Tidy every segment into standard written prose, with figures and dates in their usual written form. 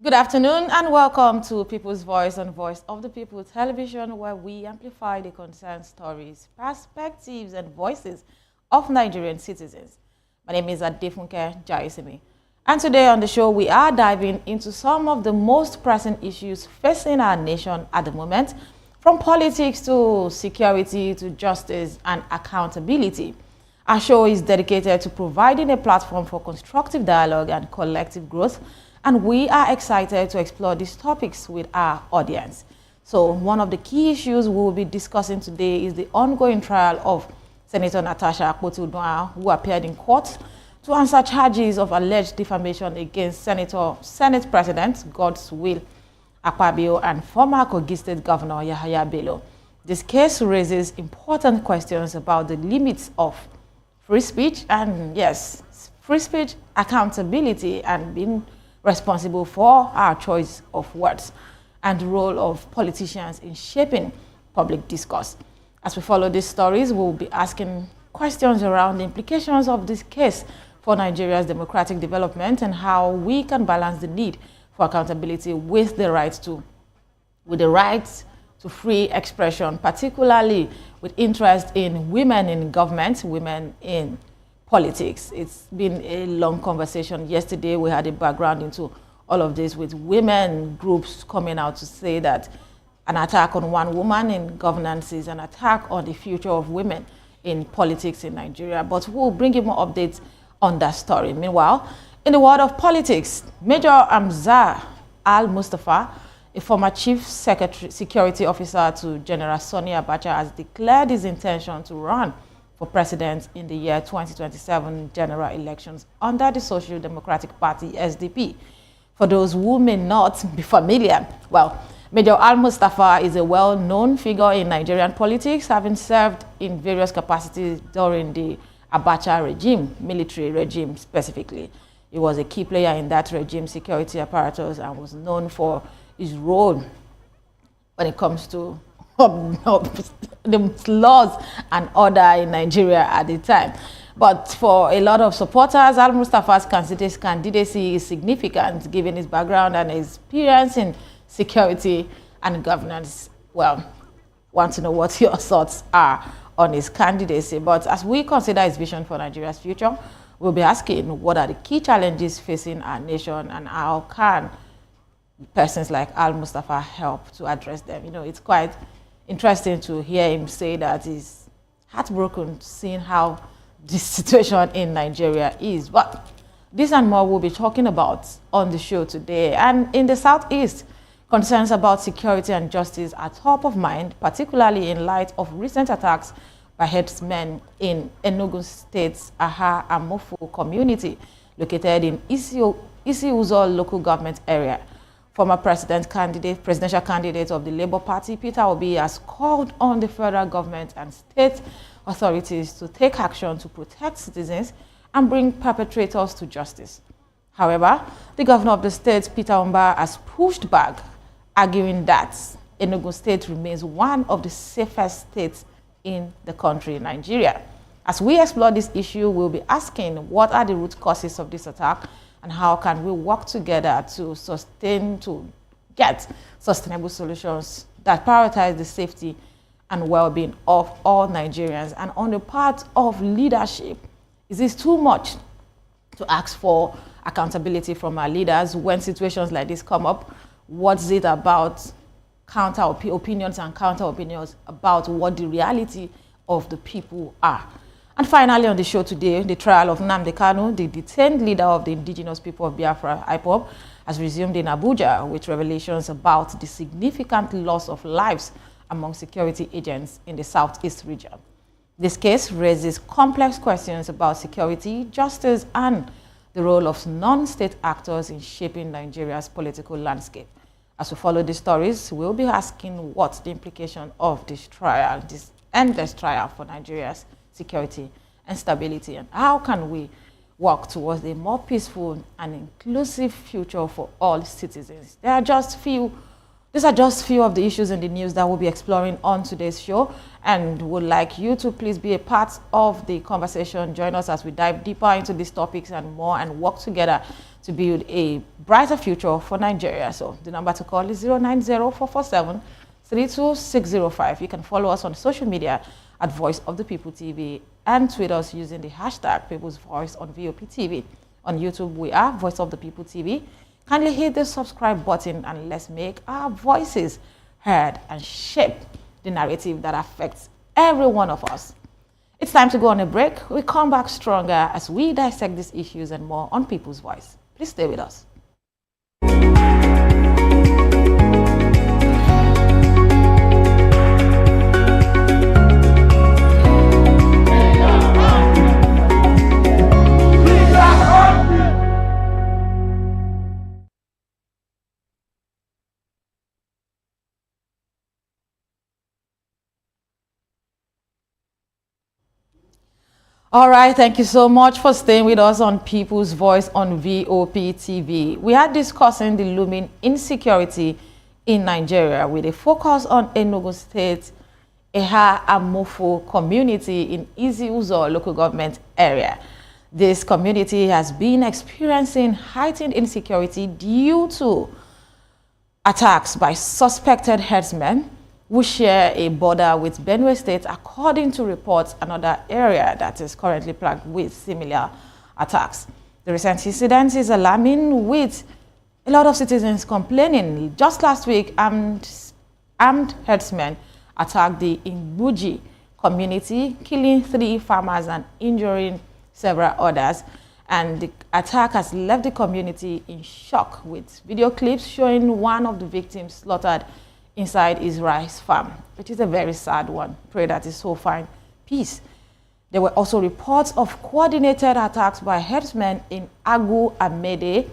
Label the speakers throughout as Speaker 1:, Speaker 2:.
Speaker 1: Good afternoon and welcome to People's Voice on Voice of the People television, where we amplify the concerned stories, perspectives and voices of Nigerian citizens. My name is Adefunke Jaisimi. And today on the show, we are diving into some of the most pressing issues facing our nation at the moment, from politics to security to justice and accountability. Our show is dedicated to providing a platform for constructive dialogue and collective growth, and we are excited to explore these topics with our audience. So one of the key issues we will be discussing today is the ongoing trial of Senator Natasha Akpoti-Uduaghan, who appeared in court to answer charges of alleged defamation against Senate President Godswill Akpabio and former Kogi State Governor Yahaya Bello. This case raises important questions about the limits of free speech and, yes, free speech, accountability, and being responsible for our choice of words, and the role of politicians in shaping public discourse. As we follow these stories, we will be asking questions around the implications of this case for Nigeria's democratic development and how we can balance the need for accountability with the right to free expression, particularly with interest in women in government, women in politics. It's been a long conversation. Yesterday, we had a background into all of this with women groups coming out to say that an attack on one woman in governance is an attack on the future of women in politics in Nigeria. But we'll bring you more updates on that story. Meanwhile, in the world of politics, Major Hamza Al-Mustafa, a former chief security officer to General Sani Abacha, has declared his intention to run for president in the year 2027 general elections under the Social Democratic Party, SDP. For those who may not be familiar, well, Major Al-Mustafa is a well-known figure in Nigerian politics, having served in various capacities during the Abacha regime, military regime specifically. He was a key player in that regime security apparatus and was known for his role when it comes to the laws and order in Nigeria at the time. But for a lot of supporters, Al-Mustafa's candidacy is significant given his background and experience in security and governance. Well, want to know what your thoughts are on his candidacy. But as we consider his vision for Nigeria's future, we'll be asking what are the key challenges facing our nation and how can persons like Al-Mustafa help to address them. You know, it's quite interesting to hear him say that he's heartbroken seeing how this situation in Nigeria is. But this and more we'll be talking about on the show today. And in the Southeast, concerns about security and justice are top of mind, particularly in light of recent attacks by herdsmen in Enugu State's Aha and Mofo community, located in Isi-Uzo local government area. Former presidential candidate of the Labour Party, Peter Obi, has called on the federal government and state authorities to take action to protect citizens and bring perpetrators to justice. However, the governor of the state, Peter Omba, has pushed back, arguing that Enugu State remains one of the safest states in the country, Nigeria. As we explore this issue, we'll be asking what are the root causes of this attack and how can we work together to get sustainable solutions that prioritize the safety and well-being of all Nigerians. And on the part of leadership, is this too much to ask for accountability from our leaders when situations like this come up? What's it about opinions and counter opinions about what the reality of the people are? And finally, on the show today, the trial of Nnamdi Kanu, the detained leader of the indigenous people of Biafra, Ipob, has resumed in Abuja with revelations about the significant loss of lives among security agents in the Southeast region. This case raises complex questions about security, justice, and the role of non-state actors in shaping Nigeria's political landscape. As we follow these stories, we'll be asking what's the implication of this trial, this endless trial for Nigeria's security and stability, and how can we work towards a more peaceful and inclusive future for all citizens. There are just few These are just few of the issues in the news that we'll be exploring on today's show, and would like you to please be a part of the conversation. Join us as we dive deeper into these topics and more, and work together to build a brighter future for Nigeria. So the number to call is 090-447-32605. You can follow us on social media at Voice of the People TV and tweet us using the hashtag People's Voice on VOP TV. On YouTube, we are Voice of the People TV. Kindly hit the subscribe button and let's make our voices heard and shape the narrative that affects every one of us. It's time to go on a break. We come back stronger as we dissect these issues and more on People's Voice. Please stay with us. All right, thank you so much for staying with us on People's Voice on VOP TV. We are discussing the looming insecurity in Nigeria with a focus on Enugu State, Eha Amofo community in Izi-Uzo local government area. This community has been experiencing heightened insecurity due to attacks by suspected herdsmen who share a border with Benue State, according to reports, another area that is currently plagued with similar attacks. The recent incident is alarming, with a lot of citizens complaining. Just last week, armed herdsmen attacked the Imbuji community, killing 3 farmers and injuring several others. And the attack has left the community in shock, with video clips showing one of the victims slaughtered inside his rice farm, which is a very sad one. Pray that his soul find peace. There were also reports of coordinated attacks by herdsmen in Agu Amede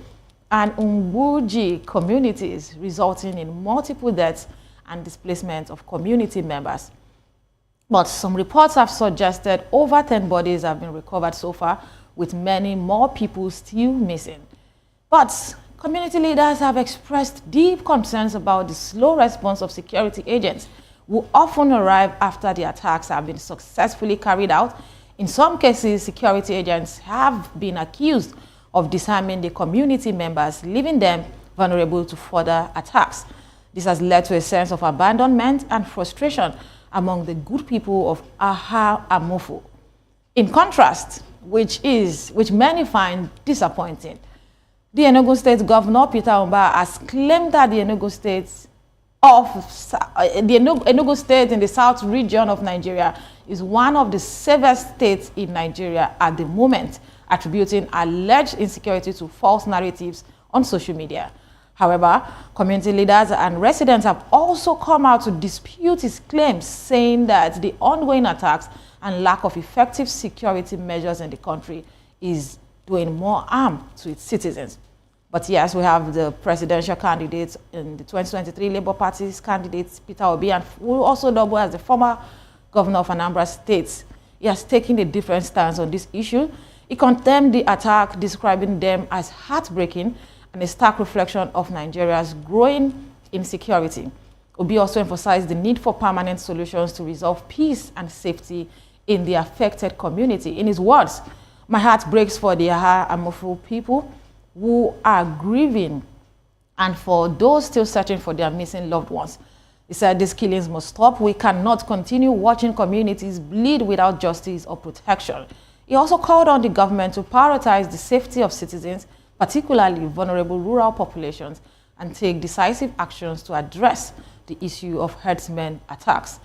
Speaker 1: and Umbuji communities, resulting in multiple deaths and displacement of community members. But some reports have suggested over 10 bodies have been recovered so far, with many more people still missing. But community leaders have expressed deep concerns about the slow response of security agents, who often arrive after the attacks have been successfully carried out. In some cases, security agents have been accused of disarming the community members, leaving them vulnerable to further attacks. This has led to a sense of abandonment and frustration among the good people of Aha Amofo. In contrast, which many find disappointing, the Enugu State Governor, Peter Umba, has claimed that the Enugu State in the south region of Nigeria is one of the safest states in Nigeria at the moment, attributing alleged insecurity to false narratives on social media. However, community leaders and residents have also come out to dispute his claims, saying that the ongoing attacks and lack of effective security measures in the country is doing more harm to its citizens. But yes, we have the presidential candidates in the 2023 Labour Party's candidate, Peter Obi, and who also double as the former governor of Anambra State. He has taken a different stance on this issue. He condemned the attack, describing them as heartbreaking and a stark reflection of Nigeria's growing insecurity. Obi also emphasized the need for permanent solutions to resolve peace and safety in the affected community. In his words, "My heart breaks for the Aha Amofo people who are grieving and for those still searching for their missing loved ones." He said these killings must stop. We cannot continue watching communities bleed without justice or protection. He also called on the government to prioritize the safety of citizens, particularly vulnerable rural populations, and take decisive actions to address the issue of herdsmen attacks.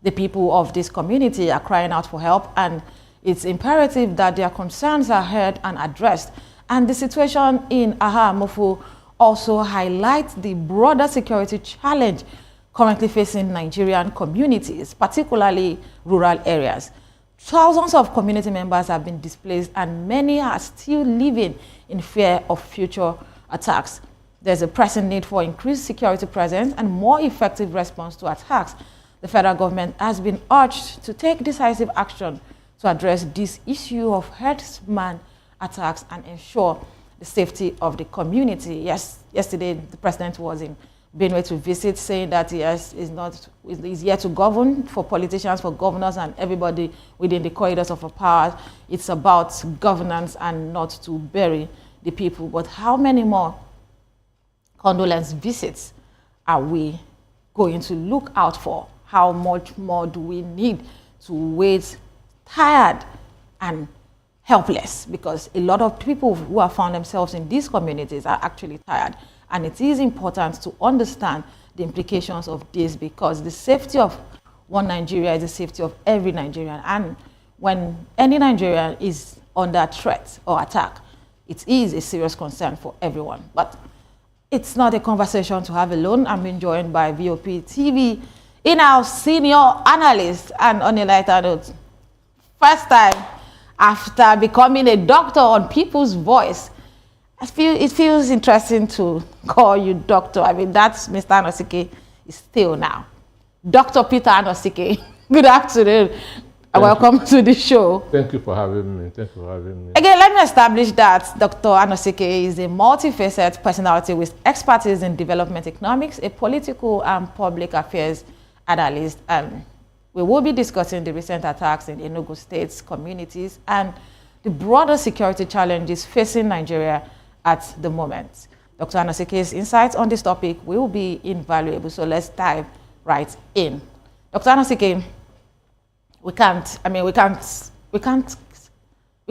Speaker 1: The people of this community are crying out for help, and it's imperative that their concerns are heard and addressed. And the situation in Aha Amofo also highlights the broader security challenge currently facing Nigerian communities, particularly rural areas. Thousands of community members have been displaced, and many are still living in fear of future attacks. There's a pressing need for increased security presence and more effective response to attacks. The federal government has been urged to take decisive action to address this issue of herdsman attacks and ensure the safety of the community. Yesterday, the president was in Benue to visit, saying that is here to govern for politicians, for governors, and everybody within the corridors of power. It's about governance and not to bury the people. But how many more condolence visits are we going to look out for? How much more do we need to wait tired and helpless? Because a lot of people who have found themselves in these communities are actually tired. And it is important to understand the implications of this, because the safety of one Nigeria is the safety of every Nigerian. And when any Nigerian is under threat or attack, it is a serious concern for everyone. But it's not a conversation to have alone. I'm being joined by VOP TV in-house senior analyst. And on a lighter note, first time after becoming a doctor on People's Voice, it feels interesting to call you doctor. I mean, that's Mr. Anosike is still now. Dr. Peter Anosike, good afternoon. Welcome to the show.
Speaker 2: Thank you for having me. Thank you for having me.
Speaker 1: Again, let me establish that Dr. Anosike is a multifaceted personality with expertise in development economics, a political and public affairs analyst. And we will be discussing the recent attacks in Enugu State's communities and the broader security challenges facing Nigeria at the moment. Dr. Anosike's insights on this topic will be invaluable, so let's dive right in. Dr. Anosike, we can't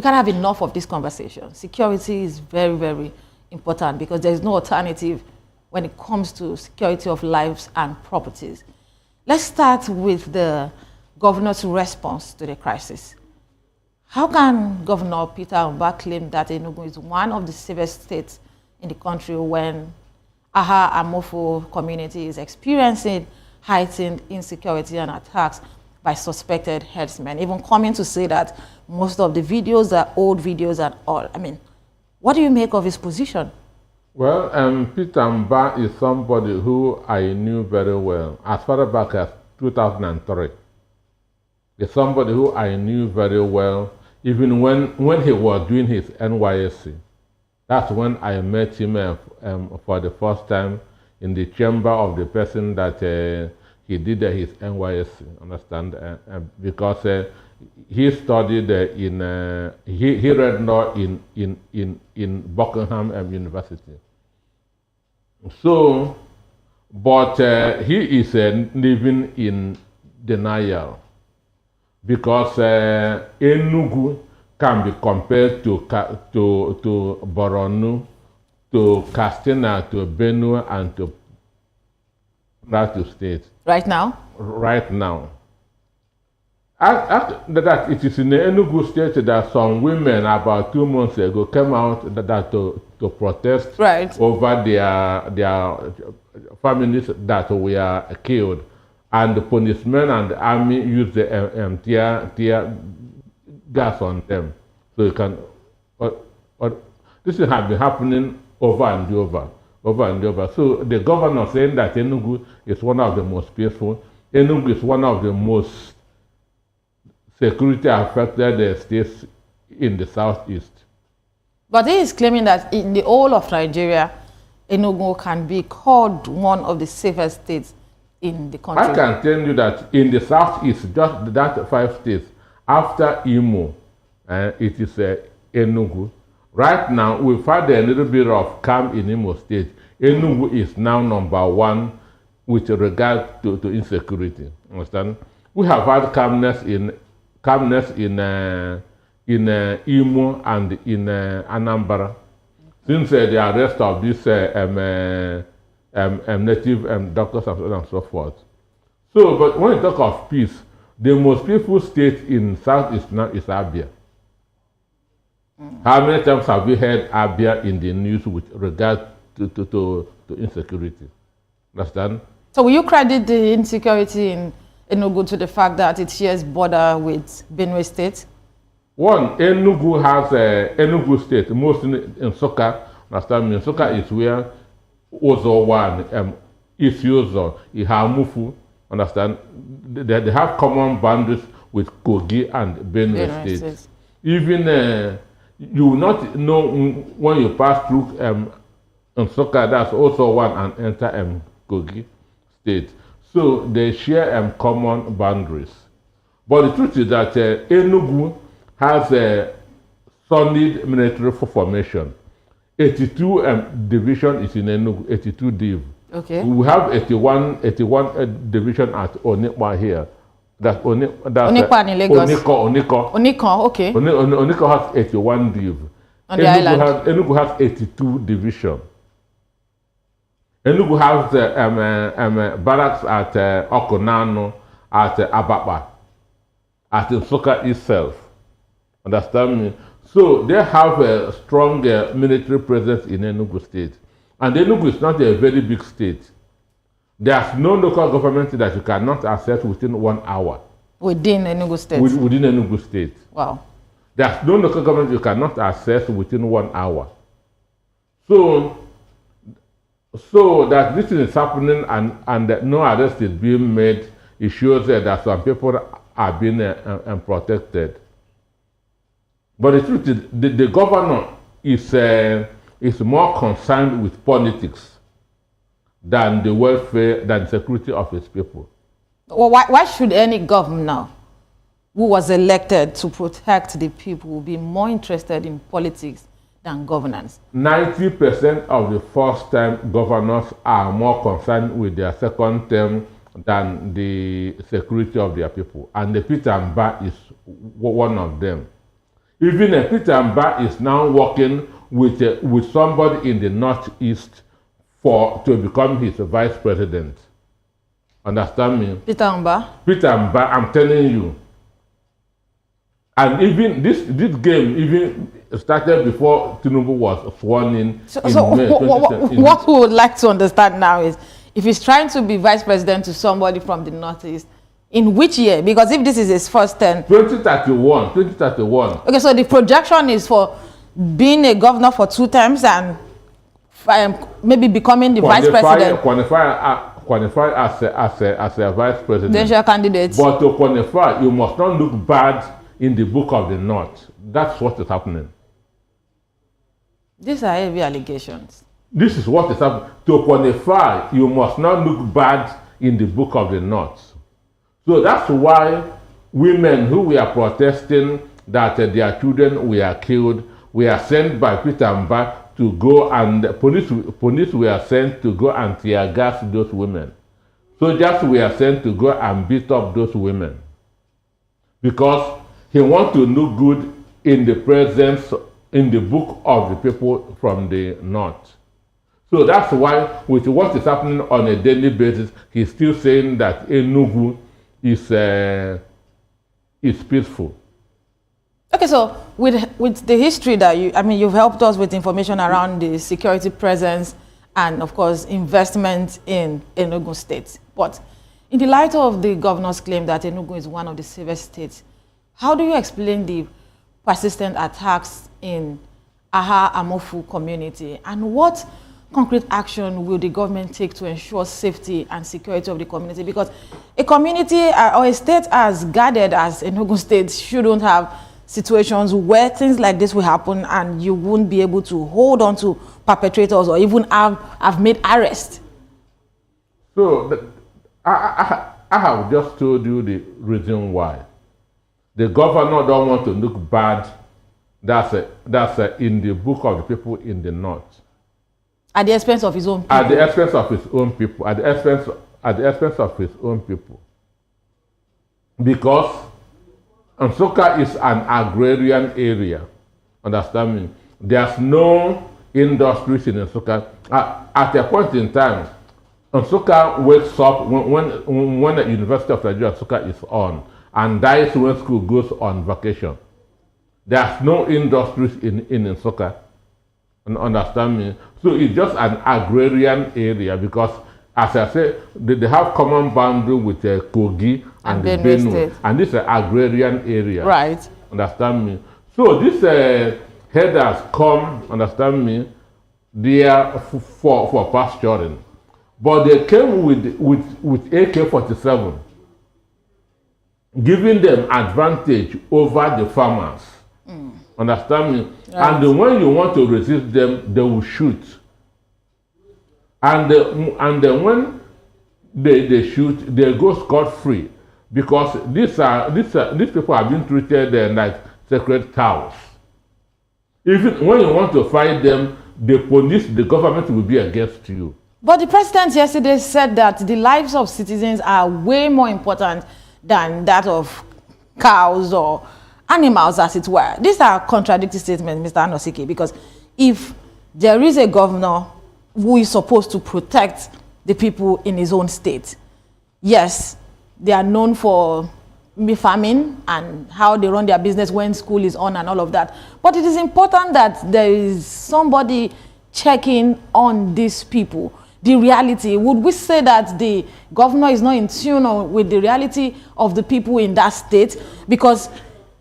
Speaker 1: have enough of this conversation. Security is very, very important because there's no alternative when it comes to security of lives and properties. Let's start with the governor's response to the crisis. How can Governor Peter Mbah claim that Enugu is one of the safest states in the country when Aha and Mofo community is experiencing heightened insecurity and attacks by suspected herdsmen, even coming to say that most of the videos are old videos and all? I mean, what do you make of his position?
Speaker 2: Well, Peter Mbah is somebody who I knew very well as far back as 2003. He's somebody who I knew very well, even when he was doing his NYSC. That's when I met him for the first time in the chamber of the person that he did his NYSC, understand? Because he studied he read law in Buckingham University. So, but he is living in denial because Enugu can be compared to Borno, to Katsina, to Benue, and to Plateau State.
Speaker 1: Right now?
Speaker 2: Right now. After that, it is in the Enugu State that some women about 2 months ago came out to protest over their families that were killed. And the policemen and the army used the tear gas on them. So you can, this has been happening over and over. So the governor saying that Enugu is one of the most peaceful, Enugu is one of the most security affected states in the southeast.
Speaker 1: But he is claiming that in the whole of Nigeria, Enugu can be called one of the safest states in the country.
Speaker 2: I can tell you that in the southeast, just that 5 states, after Imo, it is Enugu. Right now, we've had a little bit of calm in Imo State. Enugu is now #1 with regard to insecurity. Understand? We have had calmness in Imo and in Anambra since the arrest of these native doctors and so forth. So, but when you talk of peace, the most peaceful state in Southeast now is Abia. How many times have we heard Abia in the news with regard to insecurity? Understand?
Speaker 1: So will you credit the insecurity in Enugu to the fact that it shares border with Benue State?
Speaker 2: One, Enugu has Enugu State, mostly in Nsukka. Understand me? Nsukka is where Ozo one, Isiozo, Ihamufu. Understand? They have common boundaries with Kogi and Benue State. Even you will not know when you pass through Nsukka, that's also one, and enter Kogi State. So they share common boundaries. But the truth is that Enugu has a solid military formation. 82 division is in Enugu, 82 div.
Speaker 1: Okay.
Speaker 2: We have 81 division at Onikwa here. That's
Speaker 1: Onikwa in Lagos. Oniko, okay.
Speaker 2: Oniko has 81 div.
Speaker 1: On the island.
Speaker 2: Enugu has 82 division. Enugu has barracks at Okonano, at Abapa, at Nsukka itself. Understand me? So they have a strong military presence in Enugu State. And Enugu is not a very big state. There's no local government that you cannot access within 1 hour.
Speaker 1: Within Enugu State?
Speaker 2: Within Enugu State.
Speaker 1: Wow.
Speaker 2: There's no local government you cannot access within 1 hour. So that this is happening and that no arrest is being made, it shows that some people are being protected. But the truth is, the governor is more concerned with politics than the welfare, than security of his people.
Speaker 1: Well, why should any governor who was elected to protect the people be more interested in politics than governance? 90%
Speaker 2: of the first-time governors are more concerned with their second term than the security of their people. And the Peter Mba is one of them. Even Peter Mba is now working with somebody in the northeast to become his vice president. Understand me?
Speaker 1: Peter Mba?
Speaker 2: Peter Mba, I'm telling you. And even this game even started before Tinubu was sworn in.
Speaker 1: So May, what we would like to understand now is, if he's trying to be vice president to somebody from the northeast, in which year? Because if this is his first term.
Speaker 2: 2031.
Speaker 1: Okay, so the projection is for being a governor for 2 terms and maybe becoming the vice president.
Speaker 2: Qualify as a vice president.
Speaker 1: Presidential candidate.
Speaker 2: But to qualify, you must not look bad in the book of the North. That's what is happening.
Speaker 1: These are heavy allegations.
Speaker 2: This is what is happening. To qualify, you must not look bad in the book of the North. So that's why women who were protesting that their children were killed were sent by Peter Mba to go, and police were sent to go and tear gas those women. Soldiers were sent to go and beat up those women. Because he wants to look good in the presence, in the book of the people from the North. So that's why, with what is happening on a daily basis, he's still saying that Enugu is peaceful.
Speaker 1: Okay, so with the history that you've helped us with information around the security presence and, of course, investment in Enugu State. But in the light of the governor's claim that Enugu is one of the safest states, how do you explain the persistent attacks in Aha Amofu community? And what concrete action will the government take to ensure safety and security of the community? Because a community or a state as guarded as Enugu State shouldn't have situations where things like this will happen and you won't be able to hold on to perpetrators or even have made arrests.
Speaker 2: So I have just told you the reason why. The governor don't want to look bad. That's in the book of the people in the North.
Speaker 1: At the expense of his own people.
Speaker 2: At the expense of his own people. At the expense of his own people. Because Nsukka is an agrarian area. Understand me? There's no industries in Nsukka. At a point in time, Nsukka wakes up when the University of Nigeria Nsukka is on, and dies when school goes on vacation. There's no industries in Nsukka. Understand me? So it's just an agrarian area because, as I say, they have common boundary with Kogi and the Benue. And this is an agrarian area.
Speaker 1: Right.
Speaker 2: Understand me? So these headers come, understand me, they are for pasturing. But they came with AK-47, giving them advantage over the farmers. Understand me? Right. And when you want to resist them, they will shoot. And when they shoot, they go scot-free because these people have been treated like sacred cows. Even when you want to fight them, the police, the government will be against you.
Speaker 1: But the president yesterday said that the lives of citizens are way more important than that of cows or animals, as it were. These are contradictory statements, Mr. Anosike, because if there is a governor who is supposed to protect the people in his own state, yes, they are known for farming and how they run their business when school is on and all of that. But it is important that there is somebody checking on these people. The reality, would we say that the governor is not in tune with the reality of the people in that state? Because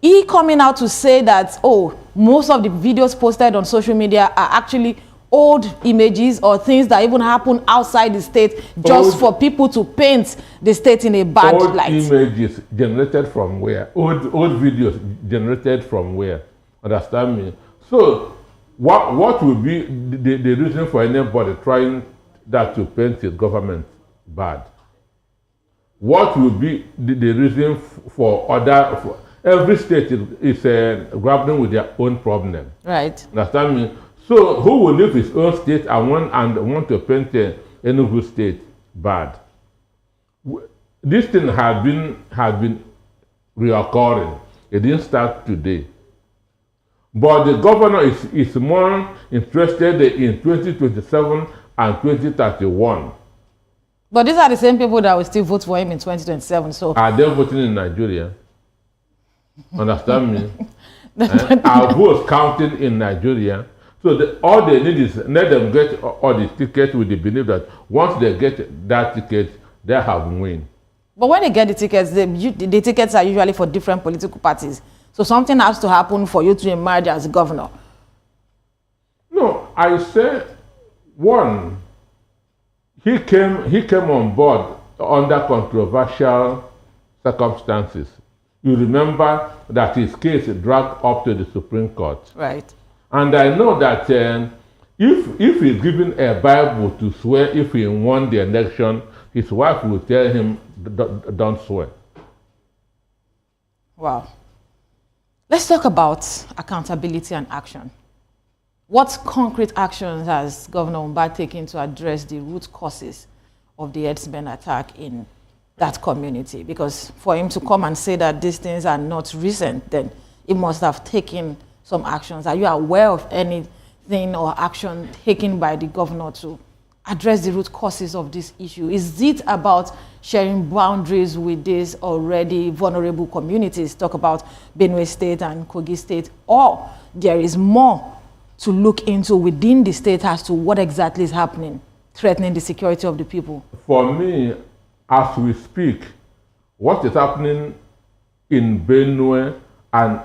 Speaker 1: he coming out to say that, oh, most of the videos posted on social media are actually old images or things that even happen outside the state just for people to paint the state in a bad light.
Speaker 2: Old images generated from where? Old videos generated from where? Understand me? So what will be the reason for anybody trying that to paint the government bad? What will be the reason for every state is grappling with their own problem.
Speaker 1: Right.
Speaker 2: Understand me? So who will leave his own state and want to paint Enugu state bad? This thing has been reoccurring. It didn't start today. But the governor is more interested in 2027 and 2031.
Speaker 1: But these are the same people that will still vote for him in 2027. So
Speaker 2: are they voting in Nigeria? Understand me? Our votes counting in Nigeria. So all they need is let them get all the tickets with the belief that once they get that ticket, they have win.
Speaker 1: But when they get the tickets, the tickets are usually for different political parties. So something has to happen for you to emerge as governor.
Speaker 2: No, I say one. He came on board under controversial circumstances. You remember that his case dragged up to the Supreme Court.
Speaker 1: Right.
Speaker 2: And I know that if he's given a Bible to swear if he won the election, his wife will tell him, don't swear.
Speaker 1: Wow. Let's talk about accountability and action. What concrete actions has Governor Umba taken to address the root causes of the herdsmen attack in that community? Because for him to come and say that these things are not recent, then he must have taken some actions. Are you aware of anything or action taken by the governor to address the root causes of this issue? Is it about sharing boundaries with these already vulnerable communities? Talk about Benue State and Kogi State, or there is more to look into within the state as to what exactly is happening, threatening the security of the people?
Speaker 2: For me, as we speak, what is happening in Benue and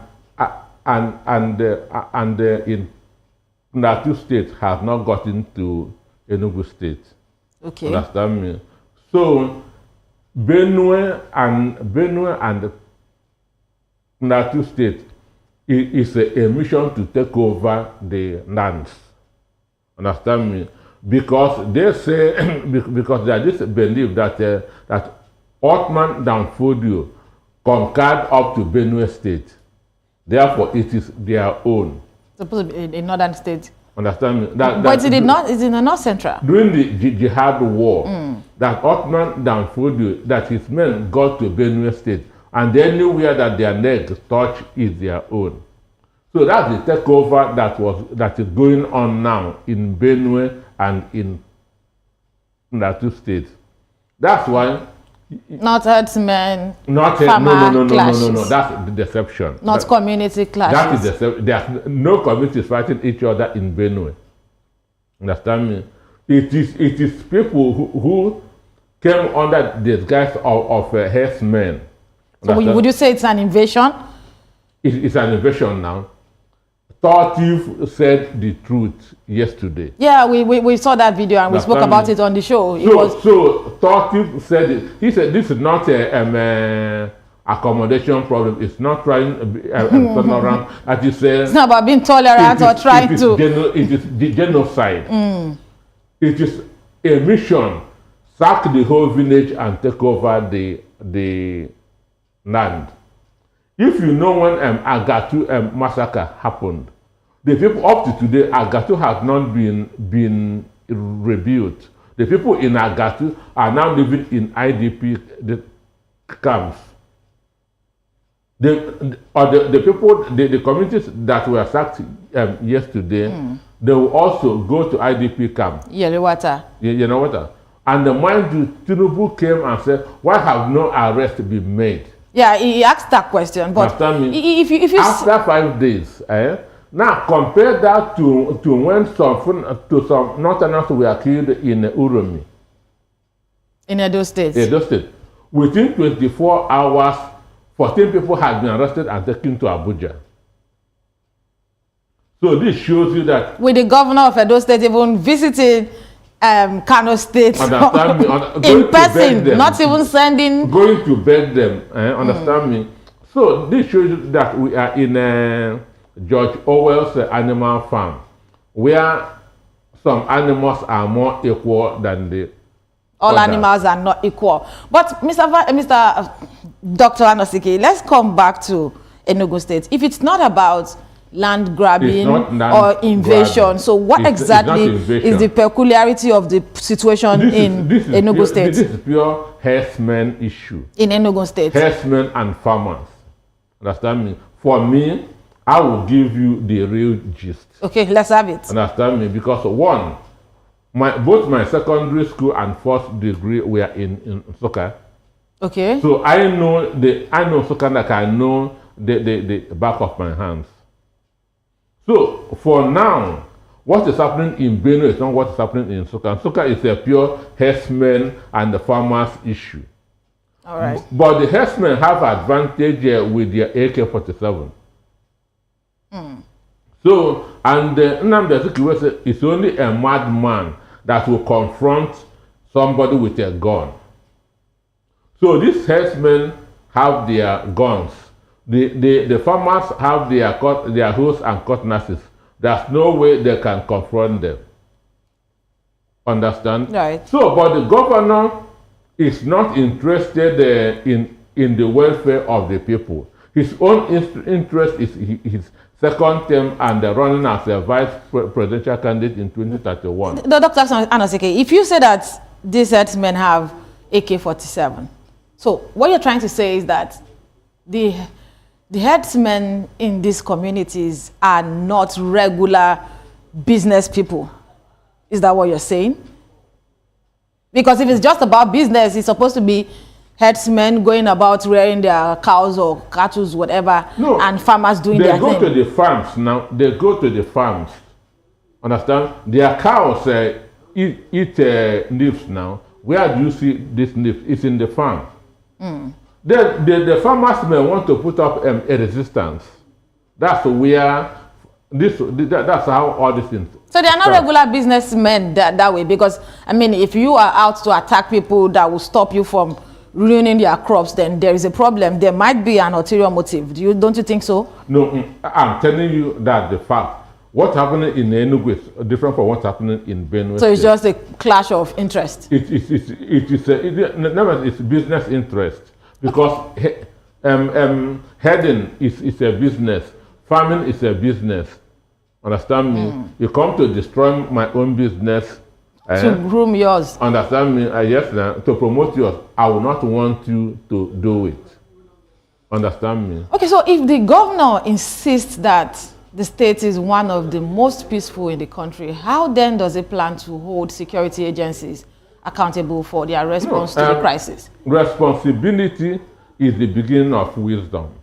Speaker 2: in Plateau State has not gotten to Enugu State.
Speaker 1: Okay.
Speaker 2: Understand me? So Benue and Plateau State is a mission to take over the lands. Understand me? Because they say because there is this belief that that Ottoman Danfodio conquered up to Benue State. Therefore, it is their own.
Speaker 1: Supposed to be in northern state.
Speaker 2: Understand me?
Speaker 1: But it is in the north central.
Speaker 2: During the Jihad War, that Ottoman Danfodio, that his men got to Benue State, and anywhere that their legs touch is their own. So that's the takeover that is going on now in Benue and in Plateau State. That's why.
Speaker 1: Not herdsmen,
Speaker 2: not
Speaker 1: farmer
Speaker 2: no. That's the deception.
Speaker 1: Not community clashes.
Speaker 2: That is deception. There's no communities fighting each other in Benue. Understand me? It is people who came under the guise of herdsmen.
Speaker 1: So would you say it's an invasion?
Speaker 2: It's an invasion now. Tortif said the truth yesterday.
Speaker 1: Yeah, we saw that video and we spoke about it on the show.
Speaker 2: So Tortif said it. He said this is not a accommodation problem. It's not trying to turn around. As you said,
Speaker 1: it's not about being tolerant or trying to.
Speaker 2: It is genocide. It is a mission, sack the whole village and take over the land. If you know when Agatu massacre happened, the people up to today, Agatu has not been rebuilt. The people in Agatu are now living in IDP camps. The people, the communities that were sacked yesterday, they will also go to IDP camp.
Speaker 1: Yelewata.
Speaker 2: Yelewata. And the mind you, Tinubu came and said, why have no arrest been made?
Speaker 1: Yeah, he asked that question. But if you
Speaker 2: after 5 days, now compare that to when some Northerners were killed in Uromi.
Speaker 1: In Edo State.
Speaker 2: Edo State. Within 24 hours, 14 people had been arrested and taken to Abuja. So this shows you that...
Speaker 1: With the governor of Edo State even visiting Kanu'S State in person, not even sending...
Speaker 2: Going to beg them, understand me? So this shows you that we are in George Orwell's Animal Farm, where some animals are more equal than the
Speaker 1: all
Speaker 2: others.
Speaker 1: Animals are not equal. But Mr. Dr. Anosike, let's come back to Enugu State. If it's not about land grabbing or invasion, so what exactly is the peculiarity of the situation in Enugu State?
Speaker 2: This is pure herdsmen issue.
Speaker 1: In Enugu State.
Speaker 2: Herdsmen and farmers. Understand me? For me, I will give you the real gist.
Speaker 1: Okay, let's have it.
Speaker 2: Understand me? Because one, both my secondary school and first degree were in soccer.
Speaker 1: Okay.
Speaker 2: So I know soccer like I know the back of my hands. So for now, what is happening in Benue is not what is happening in Soccer. Soccer is a pure herdsmen and the farmers issue.
Speaker 1: All right.
Speaker 2: But the herdsmen have advantage with their AK-47. So, and Nnamdi Azikiwe said it's only a madman that will confront somebody with a gun. So these herdsmen have their guns. The farmers have their hoes and cutlasses. There's no way they can confront them. Understand?
Speaker 1: Right.
Speaker 2: So, but the governor is not interested in the welfare of the people. His own interest is his second term and running as a vice presidential candidate in 2031.
Speaker 1: Dr. Anosike, if you say that these herdsmen have AK-47, so what you're trying to say is that the herdsmen in these communities are not regular business people. Is that what you're saying? Because if it's just about business, it's supposed to be herdsmen going about rearing their cows or cattle, whatever, no, and farmers doing their thing.
Speaker 2: They go to the farms now. They go to the farms. Understand? Their cows eat leaves now. Where do you see this leaf? It's in the farm. The farmers may want to put up a resistance. That's where that's how all these things.
Speaker 1: So they are not regular businessmen that way, because I mean, if you are out to attack people that will stop you from ruining their crops, then there is a problem. There might be an ulterior motive. Don't you think so?
Speaker 2: No, I'm telling you that the fact. What's happening in Enugu is different from what's happening in Benue.
Speaker 1: So it's just a clash of interest.
Speaker 2: It's business interest, because herding is a business, farming is a business. Understand me? You come to destroy my own business.
Speaker 1: To groom yours.
Speaker 2: Understand me? Yes, to promote yours. I will not want you to do it. Understand me?
Speaker 1: Okay, so if the governor insists that the state is one of the most peaceful in the country, how then does it plan to hold security agencies accountable for their response to the crisis?
Speaker 2: Responsibility is the beginning of wisdom.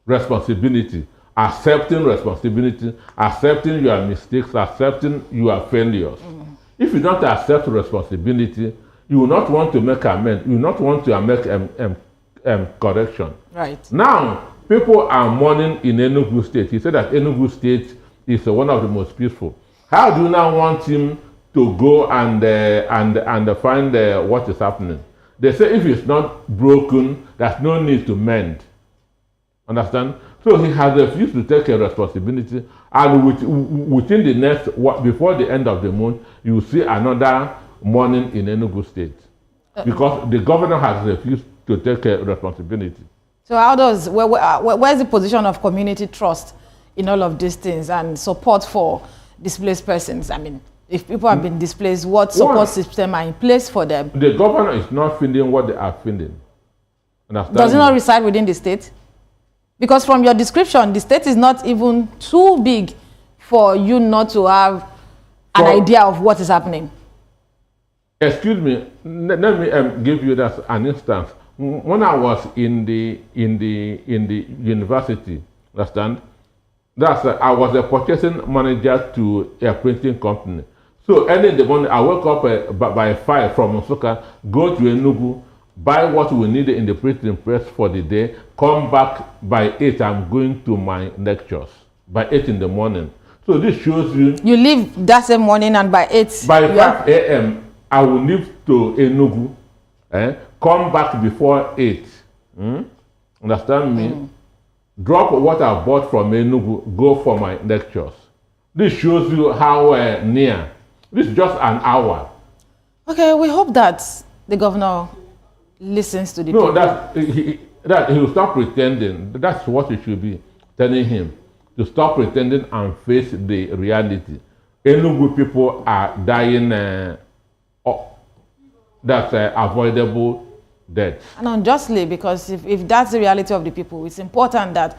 Speaker 2: Responsibility. Accepting responsibility, accepting your mistakes, accepting your failures. If you don't accept responsibility, you will not want to make amends. You will not want to make correction.
Speaker 1: Right.
Speaker 2: Now, people are mourning in Enugu State. He said that Enugu State is one of the most peaceful. How do you now want him to go and find what is happening? They say if it's not broken, there's no need to mend. Understand? So he has refused to take a responsibility, and within the next, before the end of the month, you will see another mourning in Enugu State because the governor has refused to take responsibility.
Speaker 1: So how does, where's the position of community trust in all of these things and support for displaced persons? I mean, if people have been displaced, what support system are in place for them?
Speaker 2: The governor is not feeling what they are feeling.
Speaker 1: Does it not reside within the state? Because from your description, the state is not even too big for you not to have an idea of what is happening.
Speaker 2: Excuse me, let me give you that an instance. When I was in the university, understand? I was a purchasing manager to a printing company. So early in the morning, I woke up by 5 from Nsukka, go to Enugu, buy what we needed in the printing press for the day, come back by 8, I'm going to my lectures, by 8 in the morning. So this shows you...
Speaker 1: You leave that same morning and by 8...
Speaker 2: By 5 a.m., I will leave to Enugu, come back before 8. Understand me? Drop what I bought from Enugu, go for my lectures. This shows you how near. This is just an hour.
Speaker 1: Okay, we hope that the governor listens to the people.
Speaker 2: No, that he will stop pretending. That's what it should be telling him, to stop pretending and face the reality. Enugu people are dying. That's avoidable death.
Speaker 1: And unjustly, because if that's the reality of the people, it's important that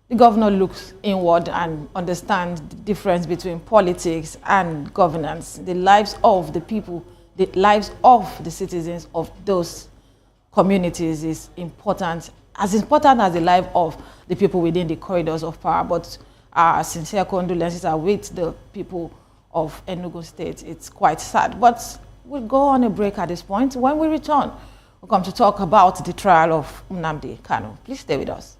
Speaker 1: the governor looks inward and understands the difference between politics and governance. The lives of the people, the lives of the citizens of those communities is important as the life of the people within the corridors of power. But our sincere condolences are with the people of Enugu State. It's quite sad. But we'll go on a break at this point. When we return, we'll come to talk about the trial of Nnamdi Kanu. Please stay with us.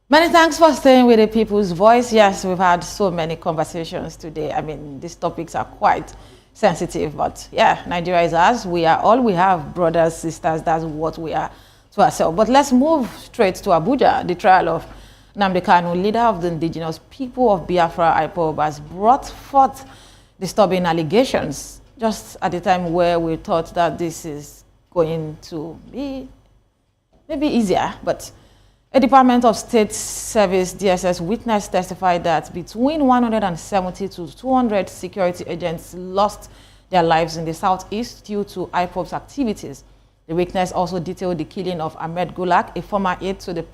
Speaker 1: Many thanks for staying with the People's Voice. Yes, we've had so many conversations today. I mean, these topics are quite sensitive, but yeah, Nigeria is ours. We are all, we have brothers, sisters, that's what we are to ourselves. But let's move straight to Abuja. The trial of Nnamdi Kanu, leader of the indigenous people of Biafra, Ipob, has brought forth disturbing allegations just at the time where we thought that this is going to be maybe easier, but a Department of State Service DSS witness testified that between 170 to 200 security agents lost their lives in the southeast due to Ipob's activities. The witness also detailed the killing of Ahmed Gulak, a former aide to the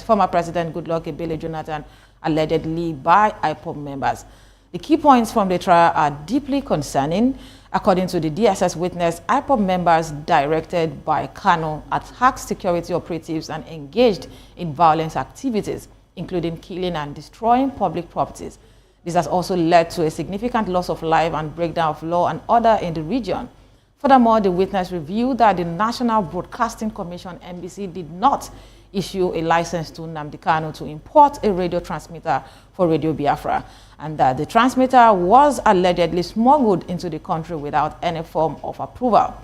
Speaker 1: former President Goodluck Ebele Jonathan, allegedly by Ipob members. The key points from the trial are deeply concerning. According to the DSS witness, Ipob members directed by Kanu attacked security operatives and engaged in violent activities, including killing and destroying public properties. This has also led to a significant loss of life and breakdown of law and order in the region. Furthermore, the witness revealed that the National Broadcasting Commission, NBC, did not issue a license to Nnamdi Kanu to import a radio transmitter for Radio Biafra, and that the transmitter was allegedly smuggled into the country without any form of approval.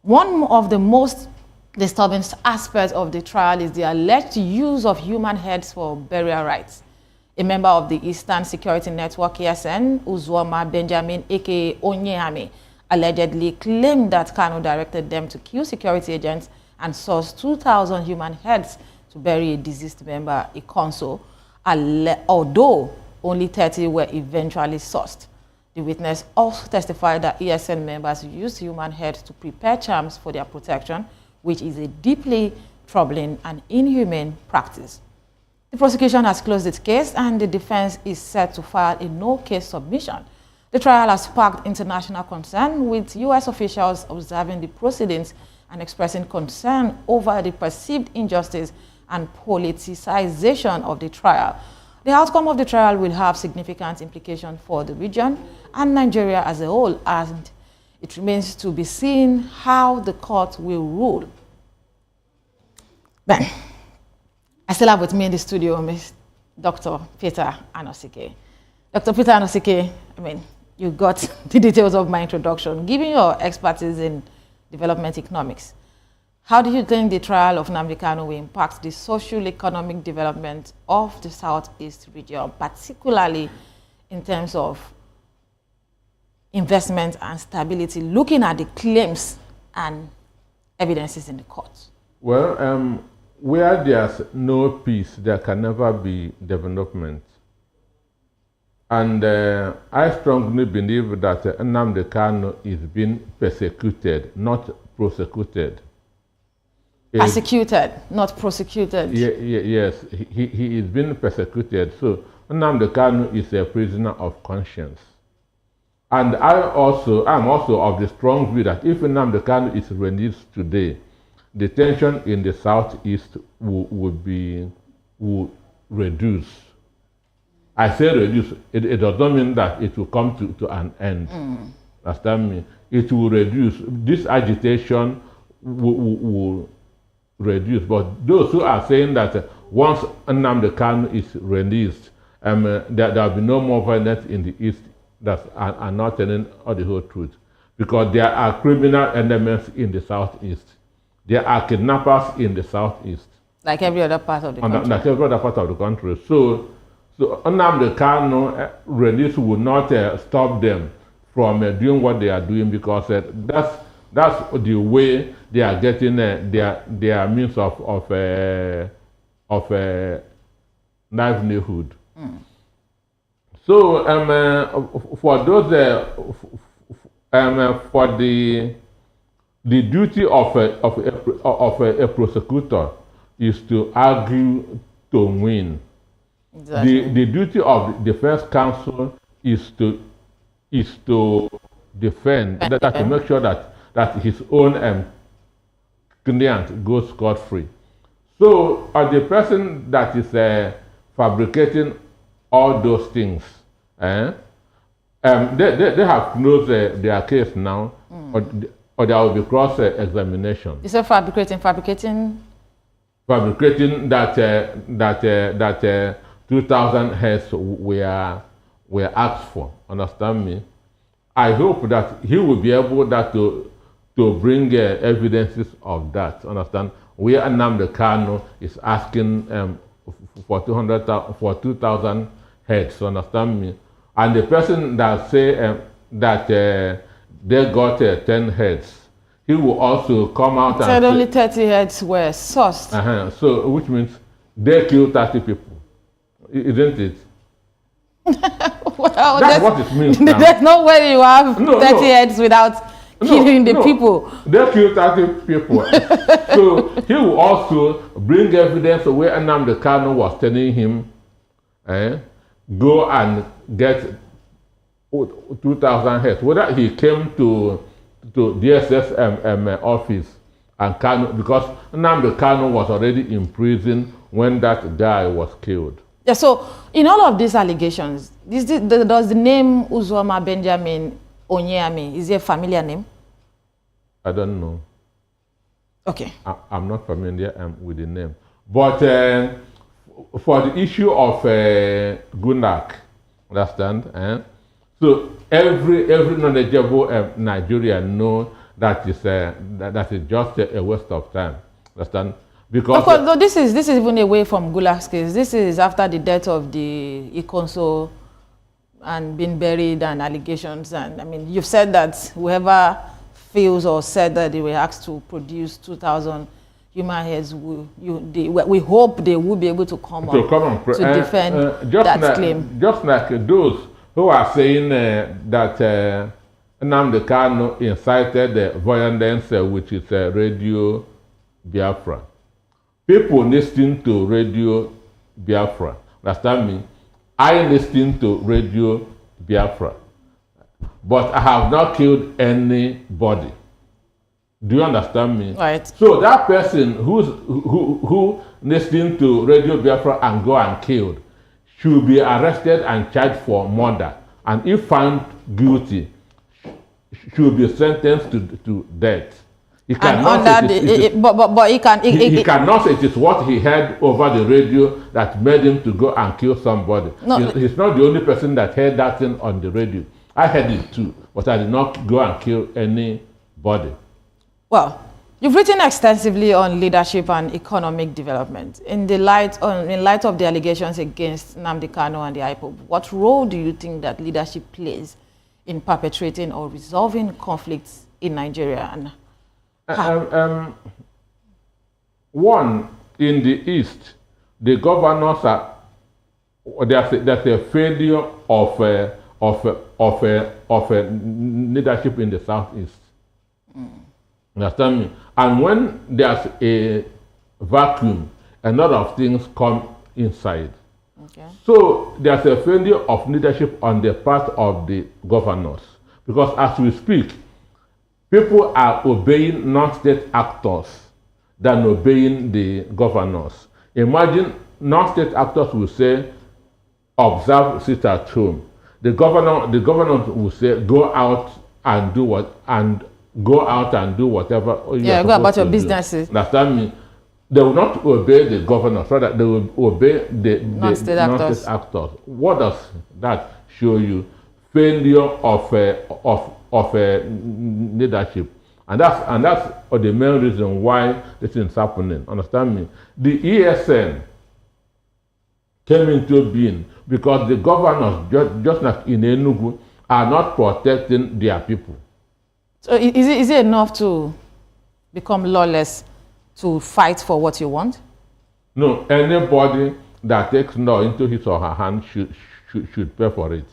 Speaker 1: One of the most disturbing aspects of the trial is the alleged use of human heads for burial rites. A member of the Eastern Security Network, ESN, Uzoma Benjamin, aka Onyehame, allegedly claimed that Kanu directed them to kill security agents and sourced 2,000 human heads to bury a deceased member, a consul, although only 30 were eventually sourced. The witness also testified that ESN members used human heads to prepare charms for their protection, which is a deeply troubling and inhumane practice. The prosecution has closed its case and the defense is set to file a no-case submission. The trial has sparked international concern, with U.S. officials observing the proceedings and expressing concern over the perceived injustice and politicization of the trial. The outcome of the trial will have significant implications for the region and Nigeria as a whole, and it remains to be seen how the court will rule. Then, I still have with me in the studio Ms. Dr. Peter Anosike. Dr. Peter Anosike, I mean, you got the details of my introduction. Given your expertise in development economics, how do you think the trial of Nnamdi Kanu will impact the social economic development of the Southeast region, particularly in terms of investment and stability, looking at the claims and evidences in the courts?
Speaker 2: Well, where there's no peace, there can never be development. And I strongly believe that Nnamdi Kanu is being persecuted, not prosecuted.
Speaker 1: Persecuted, not prosecuted.
Speaker 2: Yes, he is being persecuted. So Nnamdi Kanu is a prisoner of conscience. And I'm also of the strong view that if Nnamdi Kanu is released today, the tension in the Southeast will reduce. I say reduce, it does not mean that it will come to an end. Understand me? It will reduce. This agitation will reduce. But those who are saying that once Nnamdi Kanu is released, there will be no more violence in the East, that are not telling all the whole truth. Because there are criminal elements in the Southeast. There are kidnappers in the Southeast.
Speaker 1: Like every other part of the country.
Speaker 2: Like every other part of the country. So Nnamdi Kanu release will not stop them from doing what they are doing, because that's the way they are getting their means of livelihood. So for those for the duty of a prosecutor is to argue to win. Exactly. The duty of the defense counsel is to defend, to make sure that his own client goes scot-free. So the person that is fabricating all those things, they have closed their case now, or there will be cross-examination.
Speaker 1: You said fabricating
Speaker 2: that 2,000 heads were asked for. Understand me? I hope that he will be able to bring evidences of that. Understand? Where Nnamdi Kanu is asking for 2,000 heads. Understand me? And the person that say that they got 10 heads, he will also come out and
Speaker 1: said only 30 heads were sourced.
Speaker 2: So, which means they killed 30 people. Isn't it?
Speaker 1: Well,
Speaker 2: that's what it means now.
Speaker 1: There's no way you have 30 heads without killing the people.
Speaker 2: They killed 30 people. So he will also bring evidence where Nnamdi Kanu was telling him, go and get 2,000 heads. Whether he came to DSS office and Kanu, because Nnamdi Kanu was already in prison when that guy was killed.
Speaker 1: Yeah, so in all of these allegations, does the name Uzoma Benjamin Onyeami, is it a familiar name?
Speaker 2: I don't know.
Speaker 1: Okay.
Speaker 2: I'm not familiar with the name. But for the issue of Gunak, understand? So every knowledgeable Nigerian knows that is just a waste of time. Understand? Because
Speaker 1: of course, though this is even away from Gulak's case. This is after the death of the Ikonso and being buried and allegations. And I mean, you've said that whoever feels or said that they were asked to produce 2,000 human heads, we hope they will be able to come up to defend that claim.
Speaker 2: Just like those who are saying that Nnamdi Kanu incited violence, which is Radio Biafra. People listening to Radio Biafra, understand me? I listen to Radio Biafra, but I have not killed anybody. Do you understand me?
Speaker 1: Right.
Speaker 2: So that person who listening to Radio Biafra and go and killed should be arrested and charged for murder, and if found guilty, should be sentenced to death. He cannot
Speaker 1: he
Speaker 2: cannot say it is what he heard over the radio that made him to go and kill somebody. No, he's not the only person that heard that thing on the radio. I heard it too, but I did not go and kill anybody.
Speaker 1: Well, you've written extensively on leadership and economic development. In light of the allegations against Nnamdi Kanu and the Ipob, what role do you think that leadership plays in perpetrating or resolving conflicts in Nigeria? And
Speaker 2: one, in the East, the governors are, there's a failure of leadership in the Southeast. Understand me? And when there's a vacuum, a lot of things come inside. Okay. So there's a failure of leadership on the part of the governors. Because as we speak, people are obeying non-state actors than obeying the governors. Imagine non-state actors will say, observe, sit at home. The governor will say, go out and do whatever.
Speaker 1: Yeah, go about your businesses.
Speaker 2: Understand me? They will not obey the governor, so that they will obey the non-state actors. What does that show you? Failure of leadership, and that's the main reason why this is happening. Understand me? The ESN came into being because the governors, just like in Enugu, are not protecting their people.
Speaker 1: So is it enough to become lawless to fight for what you want?
Speaker 2: No, anybody that takes law into his or her hand should pay for it.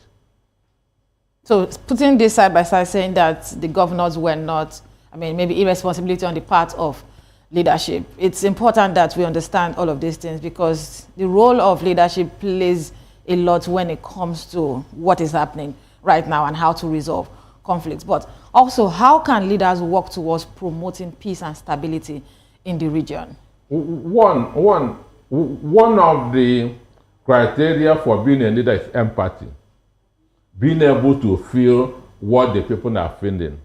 Speaker 1: So putting this side by side, saying that the governors were not, maybe irresponsibility on the part of leadership. It's important that we understand all of these things, because the role of leadership plays a lot when it comes to what is happening right now and how to resolve conflicts. But also, how can leaders work towards promoting peace and stability in the region?
Speaker 2: One of the criteria for being a leader is empathy. Being able to feel what the people are feeling.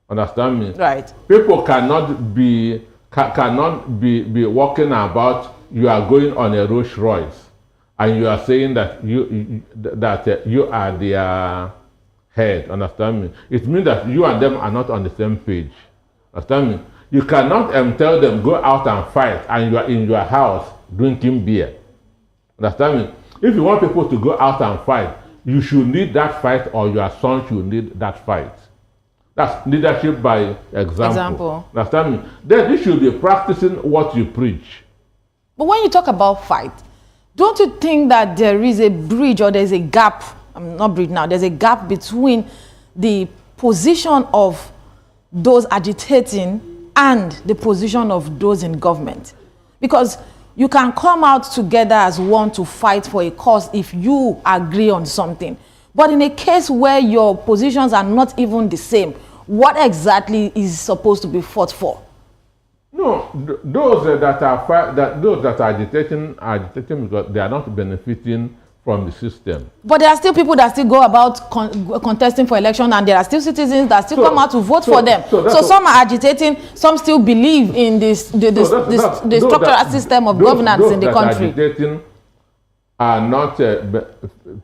Speaker 2: Understand me?
Speaker 1: Right.
Speaker 2: People cannot be walking about. You are going on a Rolls Royce, and you are saying that you are their head. Understand me? It means that you and them are not on the same page. Understand me? You cannot tell them go out and fight, and you are in your house drinking beer. Understand me? If you want people to go out and fight, you should lead that fight, or your son should lead that fight. That's leadership by example. Understand me? Then you should be practicing what you preach.
Speaker 1: But when you talk about fight, don't you think that there is a bridge, or there's a gap? Not bridge now. There's a gap between the position of those agitating and the position of those in government, because you can come out together as one to fight for a cause if you agree on something. But in a case where your positions are not even the same, what exactly is supposed to be fought for?
Speaker 2: No, those that are agitating because they are not benefiting from the system.
Speaker 1: But there are still people that still go about contesting for election, and there are still citizens that still come out to vote for them. So some are agitating, some still believe in the structural system of governance in the country.
Speaker 2: Agitating are not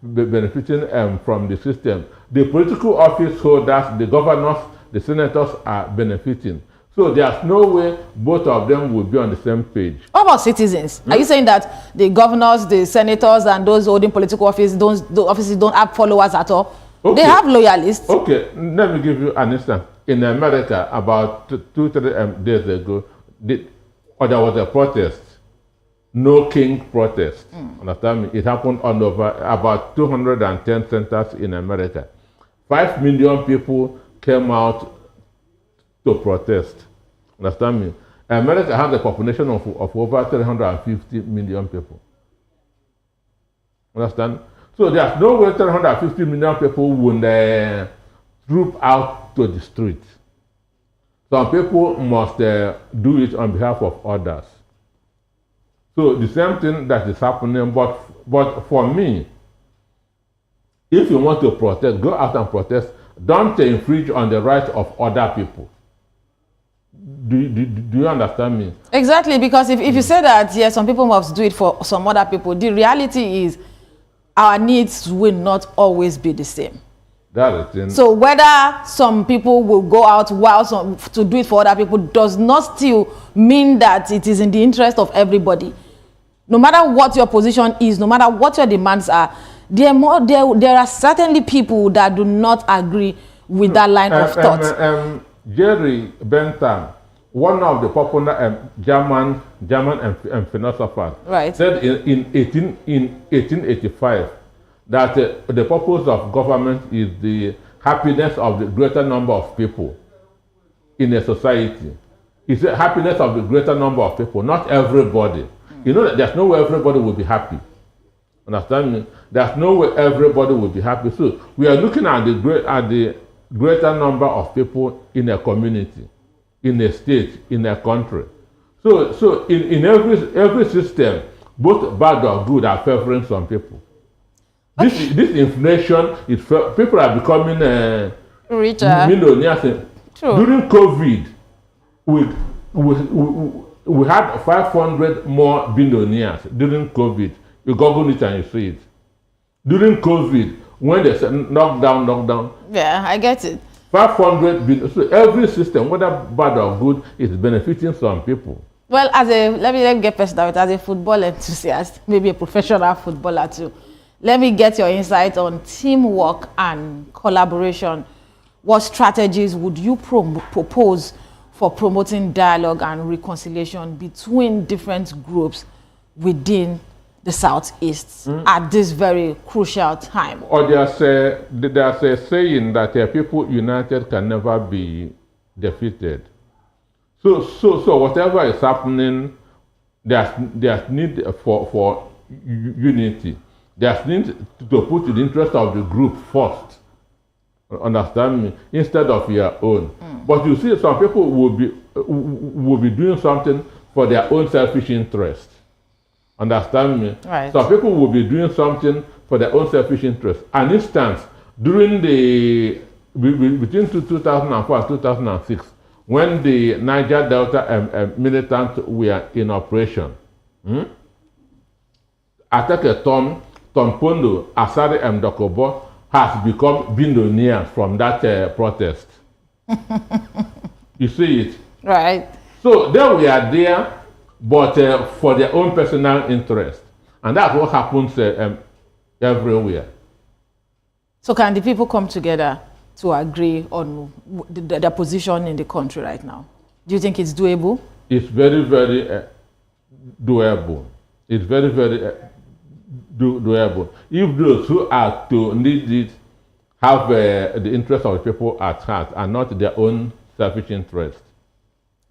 Speaker 2: benefiting from the system. The political office holders, the governors, the senators are benefiting. So there's no way both of them will be on the same page.
Speaker 1: What about citizens? Are you saying that the governors, the senators, and those holding political offices don't have followers at all? Okay. They have loyalists.
Speaker 2: Okay, let me give you an instance. In America, about 2-3 days ago, there was a protest. No King protest. Understand me? It happened on over about 210 centers in America. 5 million people came out to protest. Understand me? America has a population of over 350 million people. Understand? So there's no way 350 million people will troop out to the street. Some people must do it on behalf of others. So the same thing that is happening, but for me, if you want to protest, go out and protest. Don't infringe on the rights of other people. Do you understand me?
Speaker 1: Exactly, because if you say that, yes, some people must do it for some other people, the reality is our needs will not always be the same.
Speaker 2: That is
Speaker 1: so whether some people will go out while some to do it for other people does not still mean that it is in the interest of everybody. No matter what your position is, no matter what your demands are, there are certainly people that do not agree with that line of thought.
Speaker 2: Jerry Bentham, one of the popular German philosophers,
Speaker 1: right,
Speaker 2: said in 1885 that the purpose of government is the happiness of the greater number of people in a society. He said happiness of the greater number of people, not everybody. You know that there's no way everybody will be happy. Understand me? There's no way everybody will be happy. So we are looking at the greater number of people in a community, in a state, in a country. So in every system, both bad or good are favoring some people. Okay. This inflation is people are becoming
Speaker 1: richer,
Speaker 2: millionaires. True. During COVID, we had 500 more billionaires during COVID. You Google it and you see it. During COVID, when they said lockdown.
Speaker 1: Yeah, I get it.
Speaker 2: 500 billion. So every system, whether bad or good, is benefiting some people.
Speaker 1: Well, let me get personal with, as a football enthusiast, maybe a professional footballer too. Let me get your insight on teamwork and collaboration. What strategies would you propose for promoting dialogue and reconciliation between different groups within the Southeast at this very crucial time?
Speaker 2: Or there's a saying that people united can never be defeated. So whatever is happening, there's need for unity. There's need to put the interest of the group first. Understand me? Instead of your own. But you see, some people will be doing something for their own selfish interest. Understand me?
Speaker 1: Right.
Speaker 2: Some people will be doing something for their own selfish interest. An instance, during between 2004 and 2006, when the Niger Delta militants were in operation, Atake Tom Pondo, Asari Dokobo has become billionaires from that protest. You see it?
Speaker 1: Right.
Speaker 2: So they were there, but for their own personal interest. And that's what happens everywhere.
Speaker 1: So can the people come together to agree on their position in the country right now? Do you think it's doable?
Speaker 2: It's very, very doable. It's very, very doable. If those who are to need it have the interest of the people at heart and not their own selfish interest.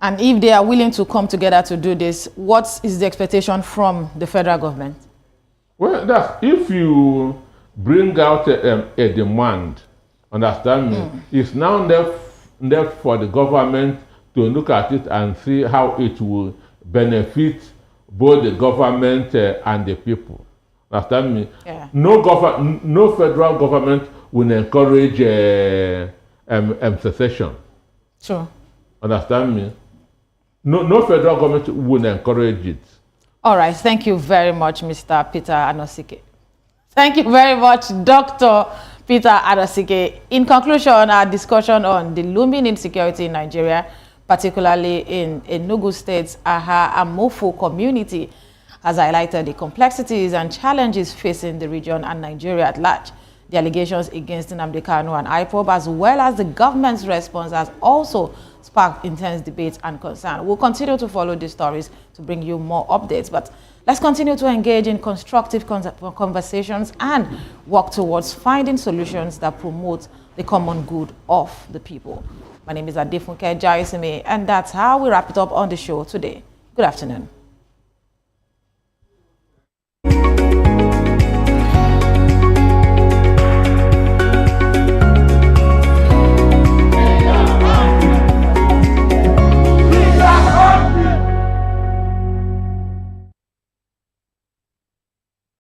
Speaker 1: And if they are willing to come together to do this, what is the expectation from the federal government?
Speaker 2: Well, that's if you bring out a demand, understand me, it's now left for the government to look at it and see how it will benefit both the government and the people. Understand me?
Speaker 1: Yeah.
Speaker 2: No federal government will encourage secession.
Speaker 1: Sure.
Speaker 2: Understand me? No federal government will encourage it.
Speaker 1: All right. Thank you very much, Mr. Peter Anosike. Thank you very much, Dr. Peter Anosike. In conclusion, our discussion on the looming insecurity in Nigeria, particularly in Enugu State's Aha and Mofo community, has highlighted the complexities and challenges facing the region and Nigeria at large. The allegations against Nnamdi Kanu and Ipob, as well as the government's response, has also sparked intense debate and concern. We'll continue to follow these stories to bring you more updates, but let's continue to engage in constructive conversations and work towards finding solutions that promote the common good of the people. My name is Adefunke Jaisime, and that's how we wrap it up on the show today. Good afternoon.